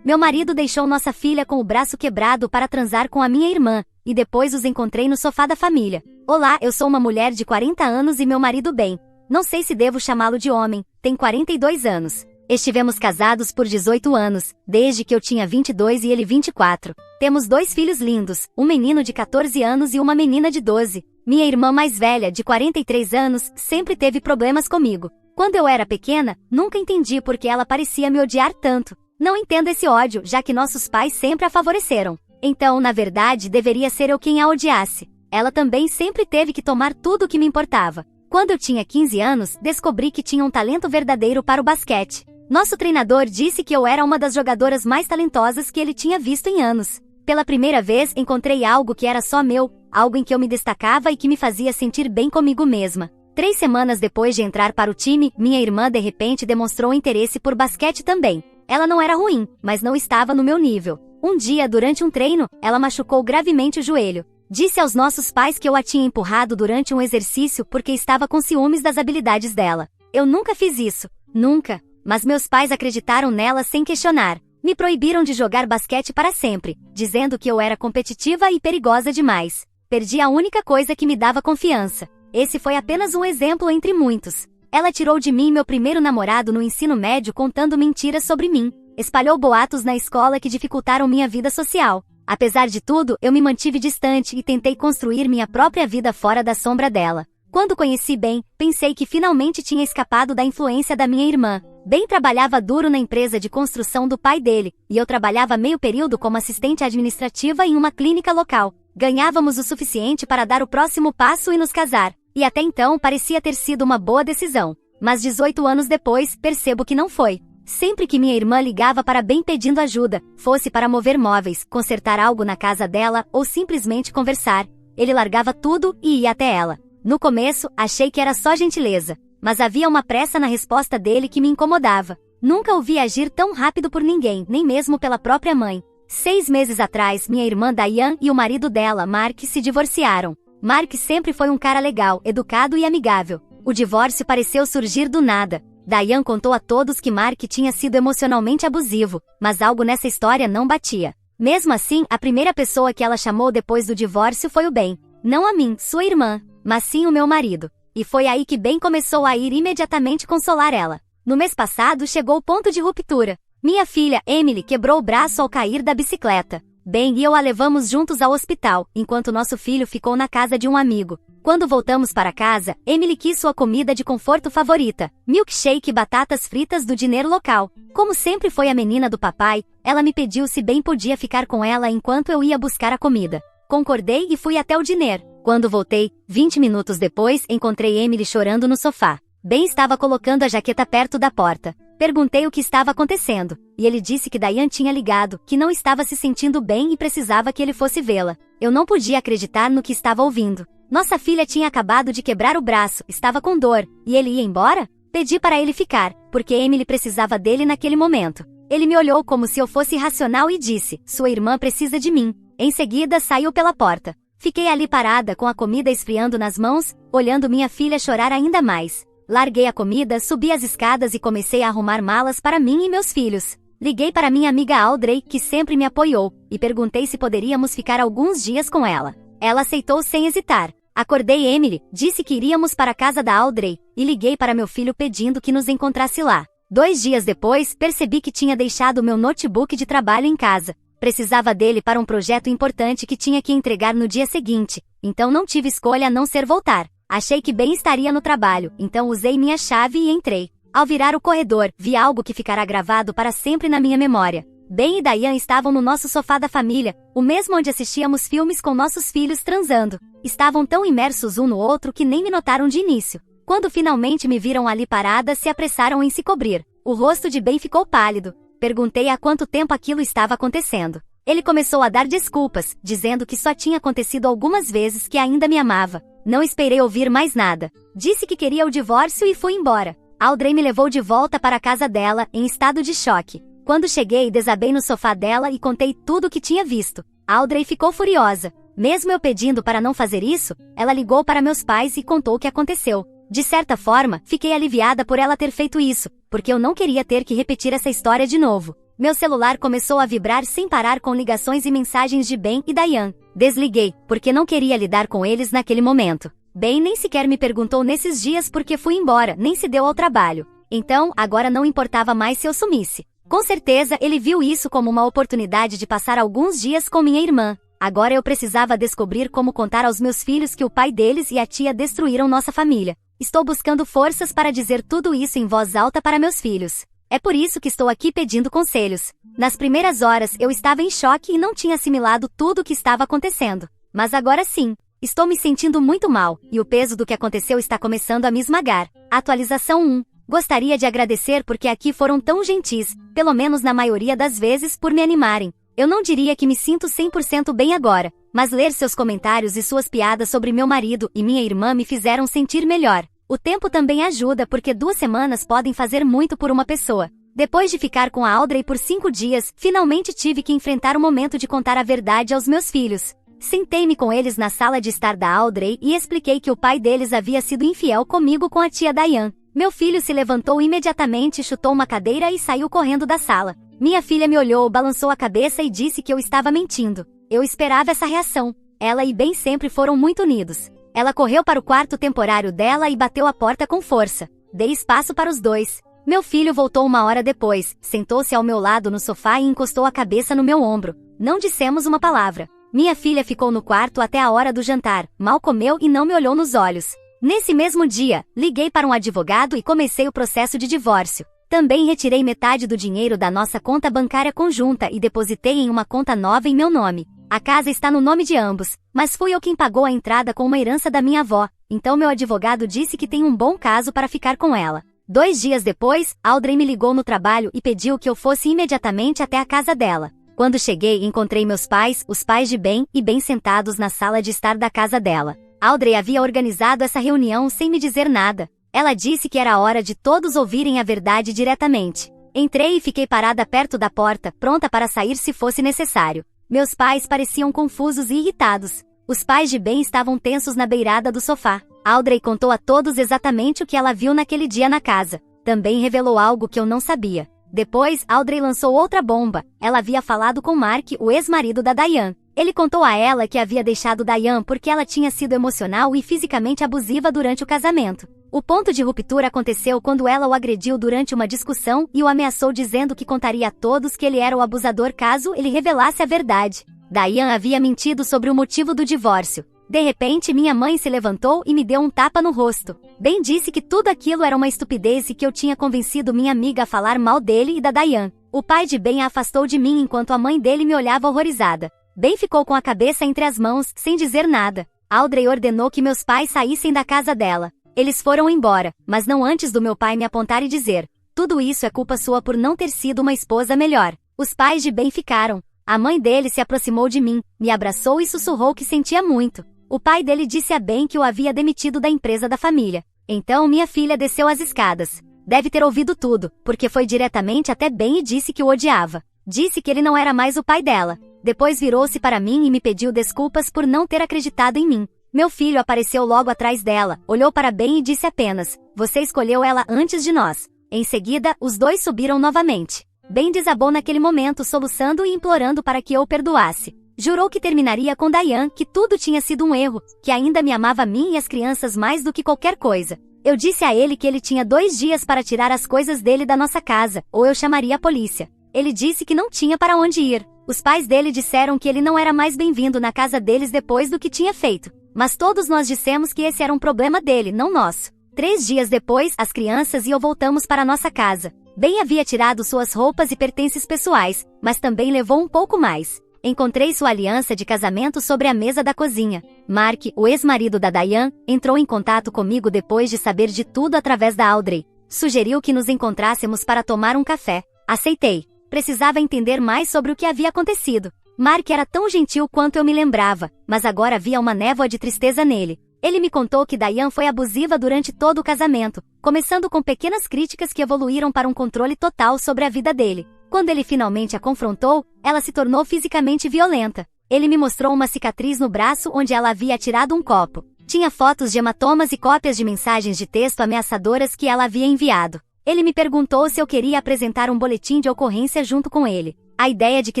Meu marido deixou nossa filha com o braço quebrado para transar com a minha irmã, e depois os encontrei no sofá da família. Olá, eu sou uma mulher de 40 anos e meu marido bem. Não sei se devo chamá-lo de homem, tem 42 anos. Estivemos casados por 18 anos, desde que eu tinha 22 e ele 24. Temos 2 filhos lindos, um menino de 14 anos e uma menina de 12. Minha irmã mais velha, de 43 anos, sempre teve problemas comigo. Quando eu era pequena, nunca entendi por que ela parecia me odiar tanto. Não entendo esse ódio, já que nossos pais sempre a favoreceram. Então, na verdade, deveria ser eu quem a odiasse. Ela também sempre teve que tomar tudo o que me importava. Quando eu tinha 15 anos, descobri que tinha um talento verdadeiro para o basquete. Nosso treinador disse que eu era uma das jogadoras mais talentosas que ele tinha visto em anos. Pela primeira vez, encontrei algo que era só meu, algo em que eu me destacava e que me fazia sentir bem comigo mesma. 3 semanas depois de entrar para o time, minha irmã de repente demonstrou interesse por basquete também. Ela não era ruim, mas não estava no meu nível. Um dia, durante um treino, ela machucou gravemente o joelho. Disse aos nossos pais que eu a tinha empurrado durante um exercício porque estava com ciúmes das habilidades dela. Eu nunca fiz isso. Nunca. Mas meus pais acreditaram nela sem questionar. Me proibiram de jogar basquete para sempre, dizendo que eu era competitiva e perigosa demais. Perdi a única coisa que me dava confiança. Esse foi apenas um exemplo entre muitos. Ela tirou de mim meu primeiro namorado no ensino médio contando mentiras sobre mim. Espalhou boatos na escola que dificultaram minha vida social. Apesar de tudo, eu me mantive distante e tentei construir minha própria vida fora da sombra dela. Quando conheci Ben, pensei que finalmente tinha escapado da influência da minha irmã. Ben trabalhava duro na empresa de construção do pai dele, e eu trabalhava meio período como assistente administrativa em uma clínica local. Ganhávamos o suficiente para dar o próximo passo e nos casar. E até então parecia ter sido uma boa decisão. Mas 18 anos depois, percebo que não foi. Sempre que minha irmã ligava para Ben pedindo ajuda, fosse para mover móveis, consertar algo na casa dela ou simplesmente conversar, ele largava tudo e ia até ela. No começo, achei que era só gentileza, mas havia uma pressa na resposta dele que me incomodava. Nunca o vi agir tão rápido por ninguém, nem mesmo pela própria mãe. 6 meses atrás, minha irmã Diane e o marido dela, Mark, se divorciaram. Mark sempre foi um cara legal, educado e amigável. O divórcio pareceu surgir do nada. Diane contou a todos que Mark tinha sido emocionalmente abusivo, mas algo nessa história não batia. Mesmo assim, a primeira pessoa que ela chamou depois do divórcio foi o Ben. Não a mim, sua irmã, mas sim o meu marido. E foi aí que Ben começou a ir imediatamente consolar ela. No mês passado chegou o ponto de ruptura. Minha filha, Emily, quebrou o braço ao cair da bicicleta. Ben e eu a levamos juntos ao hospital, enquanto nosso filho ficou na casa de um amigo. Quando voltamos para casa, Emily quis sua comida de conforto favorita, milkshake e batatas fritas do dinheiro local. Como sempre foi a menina do papai, ela me pediu se Ben podia ficar com ela enquanto eu ia buscar a comida. Concordei e fui até o dinheiro. Quando voltei, 20 minutos depois, encontrei Emily chorando no sofá. Ben estava colocando a jaqueta perto da porta. Perguntei o que estava acontecendo, e ele disse que Diane tinha ligado, que não estava se sentindo bem e precisava que ele fosse vê-la. Eu não podia acreditar no que estava ouvindo. Nossa filha tinha acabado de quebrar o braço, estava com dor, e ele ia embora? Pedi para ele ficar, porque Emily precisava dele naquele momento. Ele me olhou como se eu fosse irracional e disse, sua irmã precisa de mim. Em seguida saiu pela porta. Fiquei ali parada com a comida esfriando nas mãos, olhando minha filha chorar ainda mais. Larguei a comida, subi as escadas e comecei a arrumar malas para mim e meus filhos. Liguei para minha amiga Audrey, que sempre me apoiou, e perguntei se poderíamos ficar alguns dias com ela. Ela aceitou sem hesitar. Acordei Emily, disse que iríamos para a casa da Audrey, e liguei para meu filho pedindo que nos encontrasse lá. 2 dias depois, percebi que tinha deixado meu notebook de trabalho em casa. Precisava dele para um projeto importante que tinha que entregar no dia seguinte, então não tive escolha a não ser voltar. Achei que Ben estaria no trabalho, então usei minha chave e entrei. Ao virar o corredor, vi algo que ficará gravado para sempre na minha memória. Ben e Diane estavam no nosso sofá da família, o mesmo onde assistíamos filmes com nossos filhos transando. Estavam tão imersos um no outro que nem me notaram de início. Quando finalmente me viram ali parada, se apressaram em se cobrir. O rosto de Ben ficou pálido. Perguntei há quanto tempo aquilo estava acontecendo. Ele começou a dar desculpas, dizendo que só tinha acontecido algumas vezes, que ainda me amava. Não esperei ouvir mais nada. Disse que queria o divórcio e fui embora. Audrey me levou de volta para a casa dela, em estado de choque. Quando cheguei, desabei no sofá dela e contei tudo o que tinha visto. Audrey ficou furiosa. Mesmo eu pedindo para não fazer isso, ela ligou para meus pais e contou o que aconteceu. De certa forma, fiquei aliviada por ela ter feito isso, porque eu não queria ter que repetir essa história de novo. Meu celular começou a vibrar sem parar com ligações e mensagens de Ben e Dayan. Desliguei, porque não queria lidar com eles naquele momento. Ben nem sequer me perguntou nesses dias porque fui embora, nem se deu ao trabalho. Então, agora não importava mais se eu sumisse. Com certeza, ele viu isso como uma oportunidade de passar alguns dias com minha irmã. Agora eu precisava descobrir como contar aos meus filhos que o pai deles e a tia destruíram nossa família. Estou buscando forças para dizer tudo isso em voz alta para meus filhos. É por isso que estou aqui pedindo conselhos. Nas primeiras horas, eu estava em choque e não tinha assimilado tudo o que estava acontecendo. Mas agora sim. Estou me sentindo muito mal, e o peso do que aconteceu está começando a me esmagar. Atualização 1. Gostaria de agradecer porque aqui foram tão gentis, pelo menos na maioria das vezes, por me animarem. Eu não diria que me sinto 100% bem agora, mas ler seus comentários e suas piadas sobre meu marido e minha irmã me fizeram sentir melhor. O tempo também ajuda porque 2 semanas podem fazer muito por uma pessoa. Depois de ficar com a Audrey por 5 dias, finalmente tive que enfrentar o momento de contar a verdade aos meus filhos. Sentei-me com eles na sala de estar da Audrey e expliquei que o pai deles havia sido infiel comigo com a tia Dayan. Meu filho se levantou imediatamente, chutou uma cadeira e saiu correndo da sala. Minha filha me olhou, balançou a cabeça e disse que eu estava mentindo. Eu esperava essa reação. Ela e Ben sempre foram muito unidos. Ela correu para o quarto temporário dela e bateu a porta com força. Dei espaço para os dois. Meu filho voltou 1 hora depois, sentou-se ao meu lado no sofá e encostou a cabeça no meu ombro. Não dissemos uma palavra. Minha filha ficou no quarto até a hora do jantar, mal comeu e não me olhou nos olhos. Nesse mesmo dia, liguei para um advogado e comecei o processo de divórcio. Também retirei metade do dinheiro da nossa conta bancária conjunta e depositei em uma conta nova em meu nome. A casa está no nome de ambos, mas fui eu quem pagou a entrada com uma herança da minha avó, então meu advogado disse que tem um bom caso para ficar com ela. 2 dias depois, Audrey me ligou no trabalho e pediu que eu fosse imediatamente até a casa dela. Quando cheguei, encontrei meus pais, os pais de Ben e Ben sentados na sala de estar da casa dela. Audrey havia organizado essa reunião sem me dizer nada. Ela disse que era hora de todos ouvirem a verdade diretamente. Entrei e fiquei parada perto da porta, pronta para sair se fosse necessário. Meus pais pareciam confusos e irritados. Os pais de Ben estavam tensos na beirada do sofá. Audrey contou a todos exatamente o que ela viu naquele dia na casa. Também revelou algo que eu não sabia. Depois, Audrey lançou outra bomba. Ela havia falado com Mark, o ex-marido da Dayan. Ele contou a ela que havia deixado Dayan porque ela tinha sido emocional e fisicamente abusiva durante o casamento. O ponto de ruptura aconteceu quando ela o agrediu durante uma discussão e o ameaçou dizendo que contaria a todos que ele era o abusador caso ele revelasse a verdade. Dayan havia mentido sobre o motivo do divórcio. De repente, minha mãe se levantou e me deu um tapa no rosto. Ben disse que tudo aquilo era uma estupidez e que eu tinha convencido minha amiga a falar mal dele e da Dayan. O pai de Ben a afastou de mim enquanto a mãe dele me olhava horrorizada. Ben ficou com a cabeça entre as mãos, sem dizer nada. Audrey ordenou que meus pais saíssem da casa dela. Eles foram embora, mas não antes do meu pai me apontar e dizer: tudo isso é culpa sua por não ter sido uma esposa melhor. Os pais de Ben ficaram. A mãe dele se aproximou de mim, me abraçou e sussurrou que sentia muito. O pai dele disse a Ben que o havia demitido da empresa da família. Então minha filha desceu as escadas. Deve ter ouvido tudo, porque foi diretamente até Ben e disse que o odiava. Disse que ele não era mais o pai dela. Depois virou-se para mim e me pediu desculpas por não ter acreditado em mim. Meu filho apareceu logo atrás dela, olhou para Ben e disse apenas: você escolheu ela antes de nós. Em seguida, os dois subiram novamente. Ben desabou naquele momento, soluçando e implorando para que eu o perdoasse. Jurou que terminaria com Dayan, que tudo tinha sido um erro, que ainda me amava a mim e as crianças mais do que qualquer coisa. Eu disse a ele que ele tinha 2 dias para tirar as coisas dele da nossa casa, ou eu chamaria a polícia. Ele disse que não tinha para onde ir. Os pais dele disseram que ele não era mais bem-vindo na casa deles depois do que tinha feito. Mas todos nós dissemos que esse era um problema dele, não nosso. 3 dias depois, as crianças e eu voltamos para nossa casa. Ben havia tirado suas roupas e pertences pessoais, mas também levou um pouco mais. Encontrei sua aliança de casamento sobre a mesa da cozinha. Mark, o ex-marido da Dayan, entrou em contato comigo depois de saber de tudo através da Audrey. Sugeriu que nos encontrássemos para tomar um café. Aceitei. Precisava entender mais sobre o que havia acontecido. Mark era tão gentil quanto eu me lembrava, mas agora havia uma névoa de tristeza nele. Ele me contou que Dayan foi abusiva durante todo o casamento, começando com pequenas críticas que evoluíram para um controle total sobre a vida dele. Quando ele finalmente a confrontou, ela se tornou fisicamente violenta. Ele me mostrou uma cicatriz no braço onde ela havia atirado um copo. Tinha fotos de hematomas e cópias de mensagens de texto ameaçadoras que ela havia enviado. Ele me perguntou se eu queria apresentar um boletim de ocorrência junto com ele. A ideia de que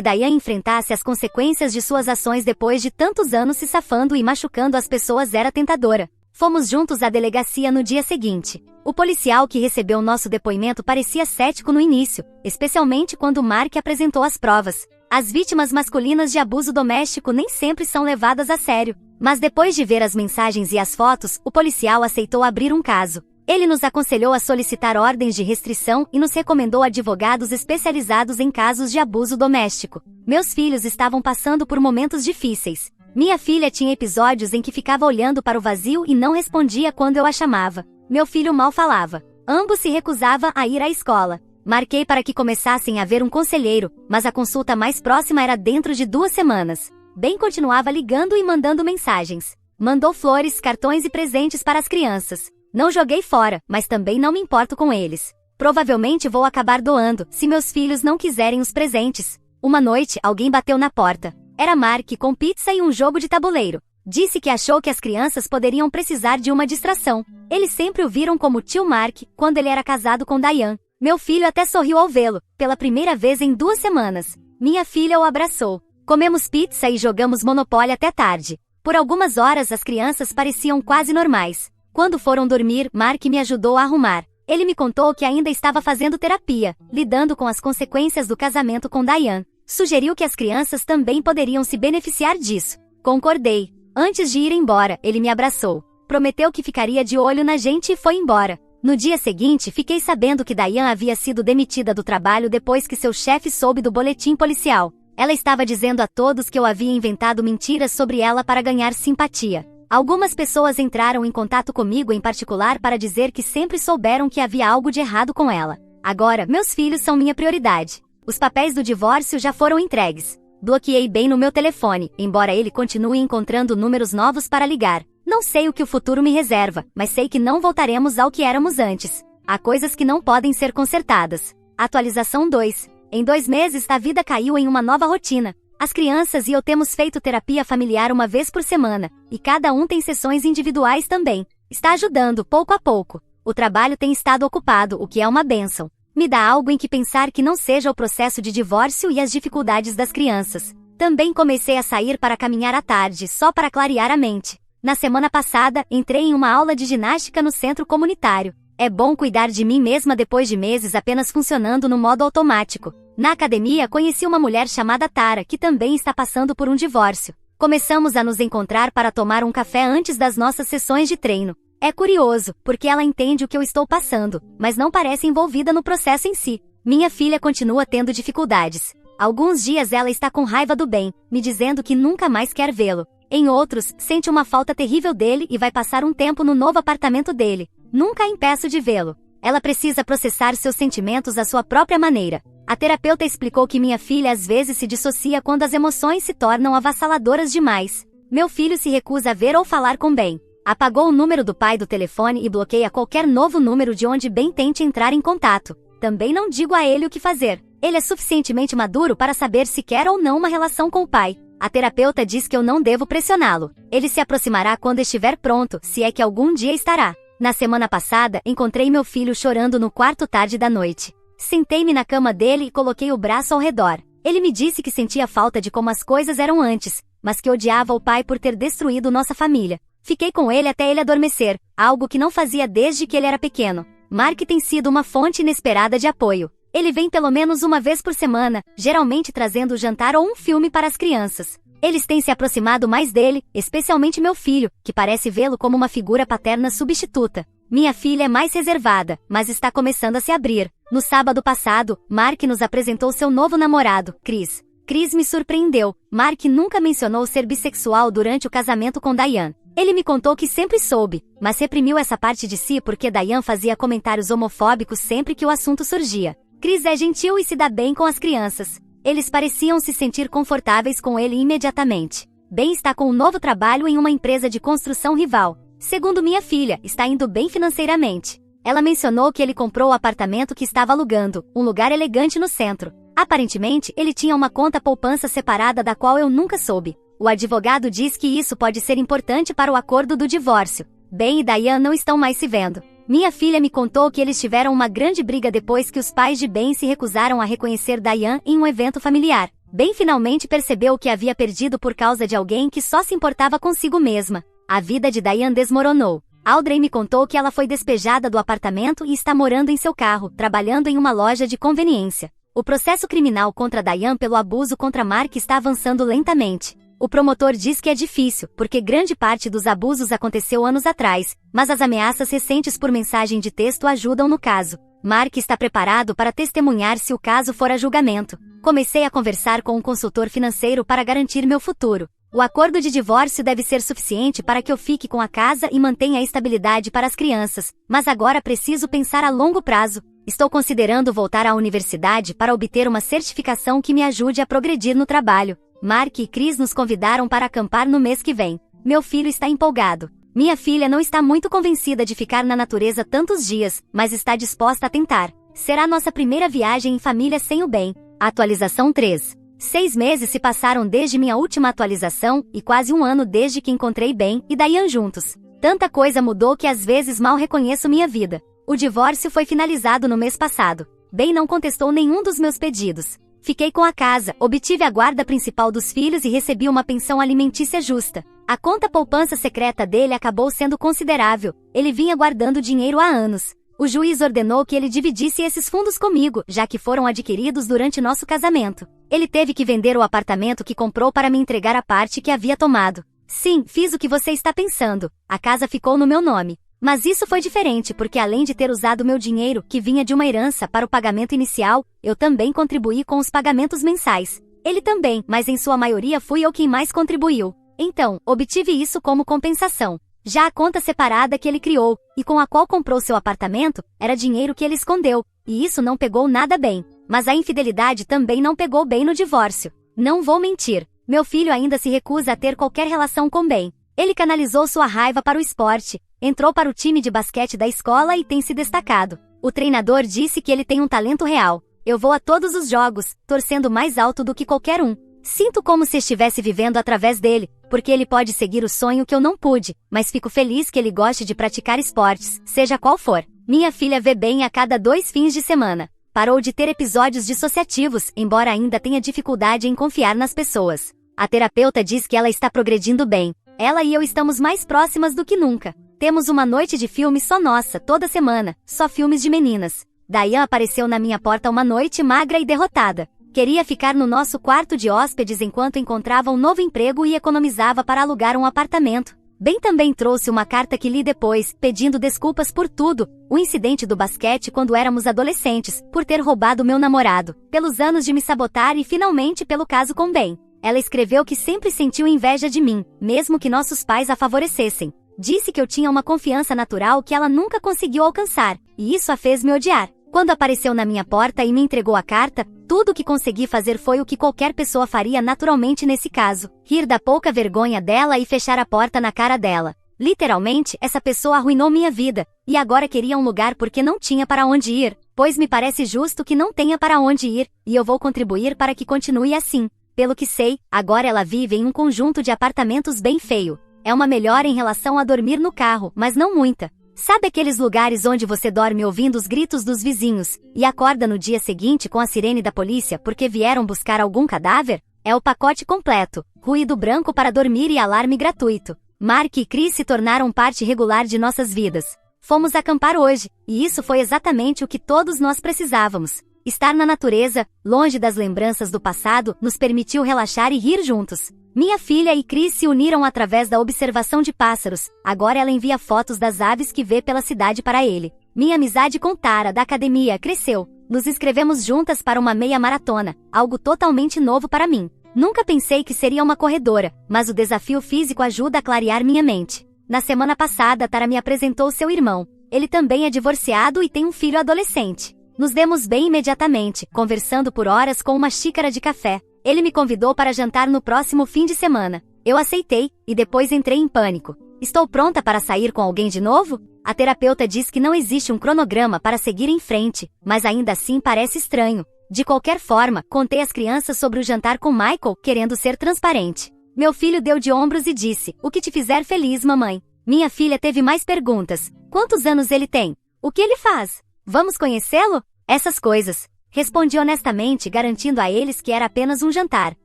Dayan enfrentasse as consequências de suas ações depois de tantos anos se safando e machucando as pessoas era tentadora. Fomos juntos à delegacia no dia seguinte. O policial que recebeu nosso depoimento parecia cético no início, especialmente quando Mark apresentou as provas. As vítimas masculinas de abuso doméstico nem sempre são levadas a sério. Mas depois de ver as mensagens e as fotos, o policial aceitou abrir um caso. Ele nos aconselhou a solicitar ordens de restrição e nos recomendou advogados especializados em casos de abuso doméstico. Meus filhos estavam passando por momentos difíceis. Minha filha tinha episódios em que ficava olhando para o vazio e não respondia quando eu a chamava. Meu filho mal falava. Ambos se recusavam a ir à escola. Marquei para que começassem a ver um conselheiro, mas a consulta mais próxima era dentro de 2 semanas. Ben continuava ligando e mandando mensagens. Mandou flores, cartões e presentes para as crianças. Não joguei fora, mas também não me importo com eles. Provavelmente vou acabar doando, se meus filhos não quiserem os presentes. Uma noite, alguém bateu na porta. Era Mark com pizza e um jogo de tabuleiro. Disse que achou que as crianças poderiam precisar de uma distração. Eles sempre o viram como tio Mark, quando ele era casado com Dayan. Meu filho até sorriu ao vê-lo, pela primeira vez em 2 semanas. Minha filha o abraçou. Comemos pizza e jogamos Monopoly até tarde. Por algumas horas as crianças pareciam quase normais. Quando foram dormir, Mark me ajudou a arrumar. Ele me contou que ainda estava fazendo terapia, lidando com as consequências do casamento com Dayan. Sugeriu que as crianças também poderiam se beneficiar disso. Concordei. Antes de ir embora, ele me abraçou. Prometeu que ficaria de olho na gente e foi embora. No dia seguinte, fiquei sabendo que Dayan havia sido demitida do trabalho depois que seu chefe soube do boletim policial. Ela estava dizendo a todos que eu havia inventado mentiras sobre ela para ganhar simpatia. Algumas pessoas entraram em contato comigo em particular para dizer que sempre souberam que havia algo de errado com ela. Agora, meus filhos são minha prioridade. Os papéis do divórcio já foram entregues. Bloqueei Ben no meu telefone, embora ele continue encontrando números novos para ligar. Não sei o que o futuro me reserva, mas sei que não voltaremos ao que éramos antes. Há coisas que não podem ser consertadas. Atualização 2. Em 2 meses, a vida caiu em uma nova rotina. As crianças e eu temos feito terapia familiar uma vez por semana, e cada um tem sessões individuais também. Está ajudando, pouco a pouco. O trabalho tem estado ocupado, o que é uma bênção. Me dá algo em que pensar que não seja o processo de divórcio e as dificuldades das crianças. Também comecei a sair para caminhar à tarde, só para clarear a mente. Na semana passada, entrei em uma aula de ginástica no centro comunitário. É bom cuidar de mim mesma depois de meses apenas funcionando no modo automático. Na academia, conheci uma mulher chamada Tara, que também está passando por um divórcio. Começamos a nos encontrar para tomar um café antes das nossas sessões de treino. É curioso, porque ela entende o que eu estou passando, mas não parece envolvida no processo em si. Minha filha continua tendo dificuldades. Alguns dias ela está com raiva do Ben, me dizendo que nunca mais quer vê-lo. Em outros, sente uma falta terrível dele e vai passar um tempo no novo apartamento dele. Nunca a impeço de vê-lo. Ela precisa processar seus sentimentos à sua própria maneira. A terapeuta explicou que minha filha às vezes se dissocia quando as emoções se tornam avassaladoras demais. Meu filho se recusa a ver ou falar com Ben. Apagou o número do pai do telefone e bloqueia qualquer novo número de onde Ben tente entrar em contato. Também não digo a ele o que fazer. Ele é suficientemente maduro para saber se quer ou não uma relação com o pai. A terapeuta diz que eu não devo pressioná-lo. Ele se aproximará quando estiver pronto, se é que algum dia estará. Na semana passada, encontrei meu filho chorando no quarto tarde da noite. Sentei-me na cama dele e coloquei o braço ao redor. Ele me disse que sentia falta de como as coisas eram antes, mas que odiava o pai por ter destruído nossa família. Fiquei com ele até ele adormecer, algo que não fazia desde que ele era pequeno. Mark tem sido uma fonte inesperada de apoio. Ele vem pelo menos uma vez por semana, geralmente trazendo o jantar ou um filme para as crianças. Eles têm se aproximado mais dele, especialmente meu filho, que parece vê-lo como uma figura paterna substituta. Minha filha é mais reservada, mas está começando a se abrir. No sábado passado, Mark nos apresentou seu novo namorado, Chris. Chris me surpreendeu. Mark nunca mencionou ser bissexual durante o casamento com Dayan. Ele me contou que sempre soube, mas reprimiu essa parte de si porque Dayan fazia comentários homofóbicos sempre que o assunto surgia. Chris é gentil e se dá bem com as crianças. Eles pareciam se sentir confortáveis com ele imediatamente. Ben está com um novo trabalho em uma empresa de construção rival. Segundo minha filha, está indo bem financeiramente. Ela mencionou que ele comprou o apartamento que estava alugando, um lugar elegante no centro. Aparentemente, ele tinha uma conta poupança separada da qual eu nunca soube. O advogado diz que isso pode ser importante para o acordo do divórcio. Ben e Dayan não estão mais se vendo. Minha filha me contou que eles tiveram uma grande briga depois que os pais de Ben se recusaram a reconhecer Diane em um evento familiar. Ben finalmente percebeu que havia perdido por causa de alguém que só se importava consigo mesma. A vida de Diane desmoronou. Audrey me contou que ela foi despejada do apartamento e está morando em seu carro, trabalhando em uma loja de conveniência. O processo criminal contra Diane pelo abuso contra Mark está avançando lentamente. O promotor diz que é difícil, porque grande parte dos abusos aconteceu anos atrás, mas as ameaças recentes por mensagem de texto ajudam no caso. Mark está preparado para testemunhar se o caso for a julgamento. Comecei a conversar com um consultor financeiro para garantir meu futuro. O acordo de divórcio deve ser suficiente para que eu fique com a casa e mantenha a estabilidade para as crianças, mas agora preciso pensar a longo prazo. Estou considerando voltar à universidade para obter uma certificação que me ajude a progredir no trabalho. Mark e Chris nos convidaram para acampar no mês que vem. Meu filho está empolgado. Minha filha não está muito convencida de ficar na natureza tantos dias, mas está disposta a tentar. Será nossa primeira viagem em família sem o Ben. Atualização 3. 6 meses se passaram desde minha última atualização e quase um ano desde que encontrei Ben e Diane juntos. Tanta coisa mudou que às vezes mal reconheço minha vida. O divórcio foi finalizado no mês passado. Ben não contestou nenhum dos meus pedidos. Fiquei com a casa, obtive a guarda principal dos filhos e recebi uma pensão alimentícia justa. A conta poupança secreta dele acabou sendo considerável. Ele vinha guardando dinheiro há anos. O juiz ordenou que ele dividisse esses fundos comigo, já que foram adquiridos durante nosso casamento. Ele teve que vender o apartamento que comprou para me entregar a parte que havia tomado. Sim, fiz o que você está pensando. A casa ficou no meu nome. Mas isso foi diferente porque além de ter usado meu dinheiro, que vinha de uma herança, para o pagamento inicial, eu também contribuí com os pagamentos mensais. Ele também, mas em sua maioria fui eu quem mais contribuiu. Então, obtive isso como compensação. Já a conta separada que ele criou, e com a qual comprou seu apartamento, era dinheiro que ele escondeu, e isso não pegou nada bem. Mas a infidelidade também não pegou bem no divórcio. Não vou mentir, meu filho ainda se recusa a ter qualquer relação com Ben. Ele canalizou sua raiva para o esporte, entrou para o time de basquete da escola e tem se destacado. O treinador disse que ele tem um talento real. Eu vou a todos os jogos, torcendo mais alto do que qualquer um. Sinto como se estivesse vivendo através dele, porque ele pode seguir o sonho que eu não pude, mas fico feliz que ele goste de praticar esportes, seja qual for. Minha filha vê Ben a cada 2 fins de semana. Parou de ter episódios dissociativos, embora ainda tenha dificuldade em confiar nas pessoas. A terapeuta diz que ela está progredindo bem. Ela e eu estamos mais próximas do que nunca. Temos uma noite de filme só nossa, toda semana, só filmes de meninas. Diane apareceu na minha porta uma noite magra e derrotada. Queria ficar no nosso quarto de hóspedes enquanto encontrava um novo emprego e economizava para alugar um apartamento. Ben também trouxe uma carta que li depois, pedindo desculpas por tudo, o incidente do basquete quando éramos adolescentes, por ter roubado meu namorado, pelos anos de me sabotar e finalmente pelo caso com Ben. Ela escreveu que sempre sentiu inveja de mim, mesmo que nossos pais a favorecessem. Disse que eu tinha uma confiança natural que ela nunca conseguiu alcançar, e isso a fez me odiar. Quando apareceu na minha porta e me entregou a carta, tudo o que consegui fazer foi o que qualquer pessoa faria naturalmente nesse caso: rir da pouca vergonha dela e fechar a porta na cara dela. Literalmente, essa pessoa arruinou minha vida, e agora queria um lugar porque não tinha para onde ir, pois me parece justo que não tenha para onde ir, e eu vou contribuir para que continue assim. Pelo que sei, agora ela vive em um conjunto de apartamentos bem feio. É uma melhora em relação a dormir no carro, mas não muita. Sabe aqueles lugares onde você dorme ouvindo os gritos dos vizinhos, e acorda no dia seguinte com a sirene da polícia porque vieram buscar algum cadáver? É o pacote completo: ruído branco para dormir e alarme gratuito. Mark e Chris se tornaram parte regular de nossas vidas. Fomos acampar hoje, e isso foi exatamente o que todos nós precisávamos. Estar na natureza, longe das lembranças do passado, nos permitiu relaxar e rir juntos. Minha filha e Chris se uniram através da observação de pássaros. Agora ela envia fotos das aves que vê pela cidade para ele. Minha amizade com Tara, da academia, cresceu. Nos inscrevemos juntas para uma meia maratona, algo totalmente novo para mim. Nunca pensei que seria uma corredora, mas o desafio físico ajuda a clarear minha mente. Na semana passada, Tara me apresentou seu irmão. Ele também é divorciado e tem um filho adolescente. Nos demos bem imediatamente, conversando por horas com uma xícara de café. Ele me convidou para jantar no próximo fim de semana. Eu aceitei, e depois entrei em pânico. Estou pronta para sair com alguém de novo? A terapeuta diz que não existe um cronograma para seguir em frente, mas ainda assim parece estranho. De qualquer forma, contei às crianças sobre o jantar com Michael, querendo ser transparente. Meu filho deu de ombros e disse: "O que te fizer feliz, mamãe." Minha filha teve mais perguntas. Quantos anos ele tem? O que ele faz? Vamos conhecê-lo? Essas coisas. Respondi honestamente, garantindo a eles que era apenas um jantar,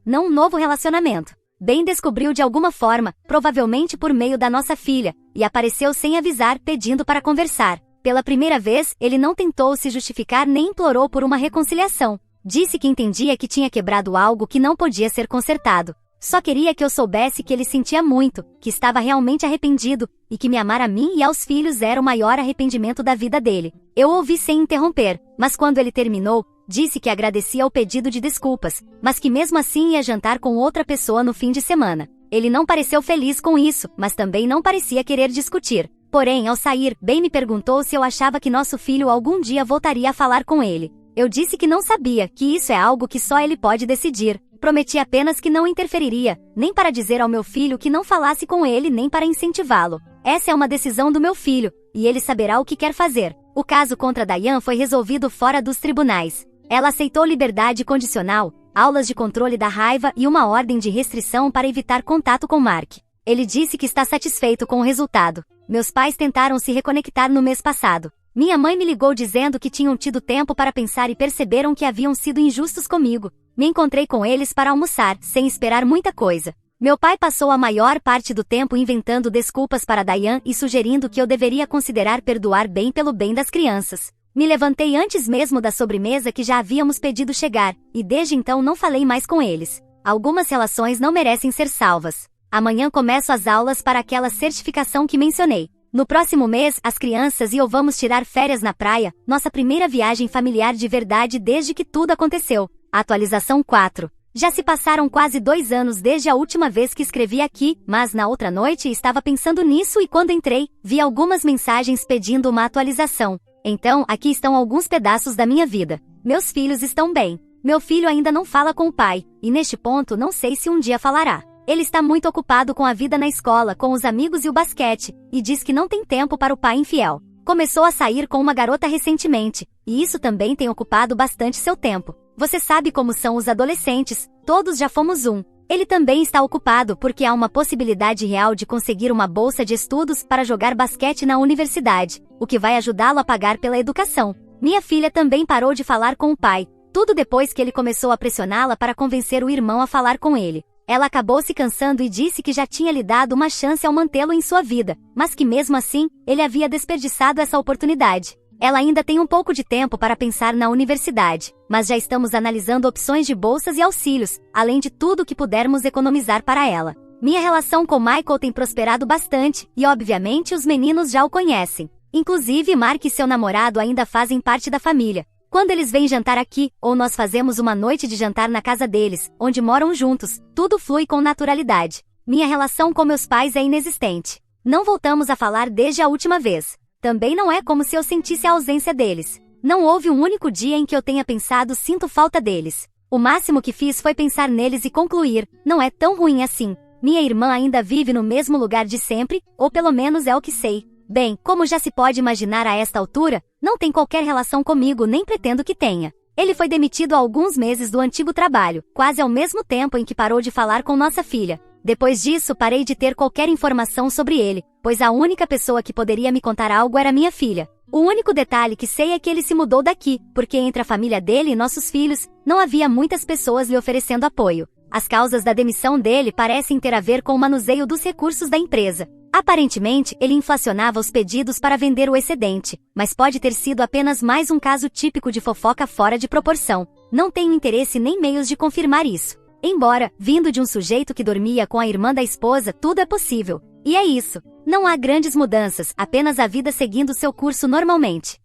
não um novo relacionamento. Ben descobriu de alguma forma, provavelmente por meio da nossa filha, e apareceu sem avisar pedindo para conversar. Pela primeira vez, ele não tentou se justificar nem implorou por uma reconciliação. Disse que entendia que tinha quebrado algo que não podia ser consertado. Só queria que eu soubesse que ele sentia muito, que estava realmente arrependido, e que me amar a mim e aos filhos era o maior arrependimento da vida dele. Eu ouvi sem interromper, mas quando ele terminou, disse que agradecia o pedido de desculpas, mas que mesmo assim ia jantar com outra pessoa no fim de semana. Ele não pareceu feliz com isso, mas também não parecia querer discutir. Porém, ao sair, Ben me perguntou se eu achava que nosso filho algum dia voltaria a falar com ele. Eu disse que não sabia, que isso é algo que só ele pode decidir. Prometi apenas que não interferiria, nem para dizer ao meu filho que não falasse com ele nem para incentivá-lo. Essa é uma decisão do meu filho, e ele saberá o que quer fazer. O caso contra Diane foi resolvido fora dos tribunais. Ela aceitou liberdade condicional, aulas de controle da raiva e uma ordem de restrição para evitar contato com Mark. Ele disse que está satisfeito com o resultado. Meus pais tentaram se reconectar no mês passado. Minha mãe me ligou dizendo que tinham tido tempo para pensar e perceberam que haviam sido injustos comigo. Me encontrei com eles para almoçar, sem esperar muita coisa. Meu pai passou a maior parte do tempo inventando desculpas para Diane e sugerindo que eu deveria considerar perdoar Ben pelo bem das crianças. Me levantei antes mesmo da sobremesa que já havíamos pedido chegar, e desde então não falei mais com eles. Algumas relações não merecem ser salvas. Amanhã começo as aulas para aquela certificação que mencionei. No próximo mês, as crianças e eu vamos tirar férias na praia, nossa primeira viagem familiar de verdade desde que tudo aconteceu. Atualização 4. Já se passaram quase 2 anos desde a última vez que escrevi aqui, mas na outra noite estava pensando nisso e quando entrei, vi algumas mensagens pedindo uma atualização. Então, aqui estão alguns pedaços da minha vida. Meus filhos estão bem. Meu filho ainda não fala com o pai, e neste ponto não sei se um dia falará. Ele está muito ocupado com a vida na escola, com os amigos e o basquete, e diz que não tem tempo para o pai infiel. Começou a sair com uma garota recentemente, e isso também tem ocupado bastante seu tempo. Você sabe como são os adolescentes, todos já fomos um. Ele também está ocupado porque há uma possibilidade real de conseguir uma bolsa de estudos para jogar basquete na universidade, o que vai ajudá-lo a pagar pela educação. Minha filha também parou de falar com o pai, tudo depois que ele começou a pressioná-la para convencer o irmão a falar com ele. Ela acabou se cansando e disse que já tinha lhe dado uma chance ao mantê-lo em sua vida, mas que mesmo assim, ele havia desperdiçado essa oportunidade. Ela ainda tem um pouco de tempo para pensar na universidade, mas já estamos analisando opções de bolsas e auxílios, além de tudo que pudermos economizar para ela. Minha relação com Michael tem prosperado bastante, e obviamente os meninos já o conhecem. Inclusive Mark e seu namorado ainda fazem parte da família. Quando eles vêm jantar aqui, ou nós fazemos uma noite de jantar na casa deles, onde moram juntos, tudo flui com naturalidade. Minha relação com meus pais é inexistente. Não voltamos a falar desde a última vez. Também não é como se eu sentisse a ausência deles. Não houve um único dia em que eu tenha pensado sinto falta deles. O máximo que fiz foi pensar neles e concluir, não é tão ruim assim. Minha irmã ainda vive no mesmo lugar de sempre, ou pelo menos é o que sei. Bem, como já se pode imaginar a esta altura, não tem qualquer relação comigo nem pretendo que tenha. Ele foi demitido há alguns meses do antigo trabalho, quase ao mesmo tempo em que parou de falar com nossa filha. Depois disso parei de ter qualquer informação sobre ele, pois a única pessoa que poderia me contar algo era minha filha. O único detalhe que sei é que ele se mudou daqui, porque entre a família dele e nossos filhos, não havia muitas pessoas lhe oferecendo apoio. As causas da demissão dele parecem ter a ver com o manuseio dos recursos da empresa. Aparentemente, ele inflacionava os pedidos para vender o excedente, mas pode ter sido apenas mais um caso típico de fofoca fora de proporção. Não tenho interesse nem meios de confirmar isso. Embora, vindo de um sujeito que dormia com a irmã da esposa, tudo é possível. E é isso. Não há grandes mudanças, apenas a vida seguindo seu curso normalmente.